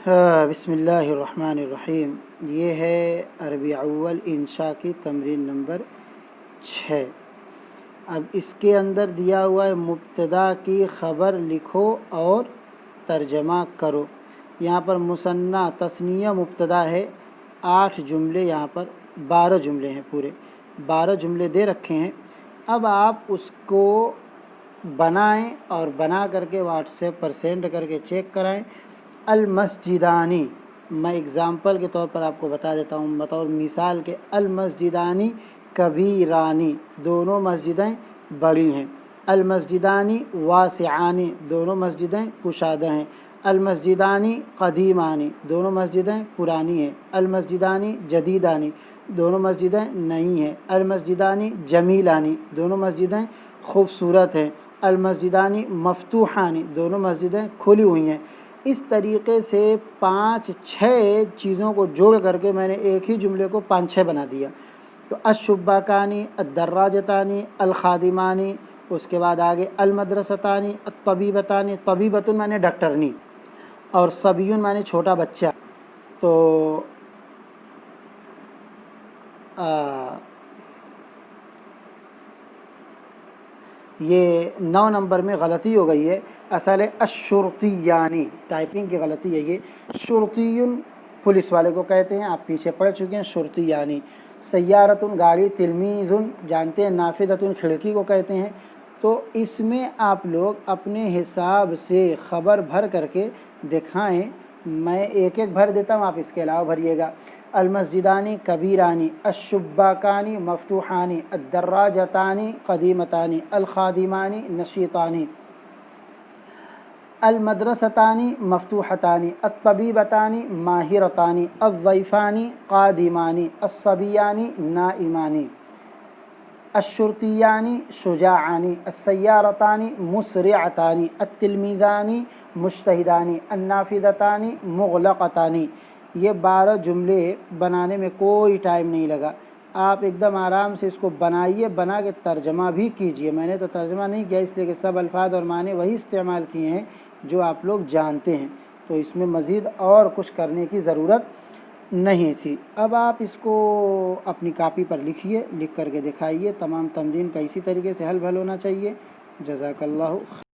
बिस्मिल्लाहिर्रहमानिर्रहीम। ये है अरबी अव्वल इंशा की तमरीन नंबर 6। अब इसके अंदर दिया हुआ है मुब्तदा की ख़बर लिखो और तर्जमा करो। यहाँ पर मुसन्ना तस्निया मुब्तदा है, 8 जुमले, यहाँ पर 12 जुमले हैं, पूरे 12 जुमले दे रखे हैं। अब आप उसको बनाएं और बना करके व्हाट्सएप पर सेंड करके चेक कराएं। अल मस्जिदानी, मैं एग्ज़ाम्पल के तौर पर आपको बता देता हूँ, बतौर मिसाल के, अल मस्जिदानी कबीरानी, दोनों मस्जिदें बड़ी हैं। अल मस्जिदानी वासिआनी, दोनों मस्जिदें कुशादा हैं। अल मस्जिदानी कदीमानी, दोनों मस्जिदें पुरानी हैं। अल मस्जिदानी जदीदानी, दोनों मस्जिदें नई हैं। अल मस्जिदानी जमीलानी, दोनों मस्जिदें खूबसूरत हैं। अल मस्जिदानी मफ्तूहानी, दोनों मस्जिदें खुली हुई हैं। इस तरीक़े से 5-6 चीज़ों को जोड़ करके मैंने एक ही जुमले को 5-6 बना दिया। तो अशुब्बाकानी, अद्दर्राजतानी, अलखादिमानी, उसके बाद आगे अलमदरसतानी, अत्तबीबतानी, तबीबतुन माने डॉक्टरनी, और सबीयुन माने छोटा बच्चा। तो ये 9 नंबर में गलती हो गई है। असल है अशुर्तियानी, टाइपिंग की गलती है ये। शुर्तियुन पुलिस वाले को कहते हैं, आप पीछे पढ़ चुके हैं। शुर्तियानी सय्यारतुन गाड़ी, तिलमीजुन जानते हैं, नाफिदतुन खिड़की को कहते हैं। तो इसमें आप लोग अपने हिसाब से ख़बर भर करके दिखाएं। मैं एक एक भर देता हूँ, आप इसके अलावा भरिएगा। अलमस्जिदानी कबीरानी, अशुब्बाकानी मफ्तूहानी, अद्दर्राजतानी कदीमतानी, अलखादिमानी नशीतानी, अलमदरसतानी मफ्तूहतानी, अत्तबीबतानी माहिरतानी, अज़्ज़ैफ़ानी क़ादिमानी, अस्सबियानी नाइमानी, अश्शुर्तियानी शुजाआनी, अस्सय्यारतानी मुसरिअतानी, अत्तिलमीज़ानी मुज्तहिदानी, अन्नाफिदतानी मुग़लक़तानी। ये 12 जुमले बनाने में कोई टाइम नहीं लगा। आप एकदम आराम से इसको बनाइए, बना के तर्जमा भी कीजिए। मैंने तो तर्जमा नहीं किया, इसलिए कि सब अल्फाज और माने वही इस्तेमाल किए हैं जो आप लोग जानते हैं, तो इसमें मज़ीद और कुछ करने की ज़रूरत नहीं थी। अब आप इसको अपनी कापी पर लिखिए, लिख करके दिखाइए। तमाम तमरीन का इसी तरीके से हल भल होना चाहिए। जज़ाकल्लाहु।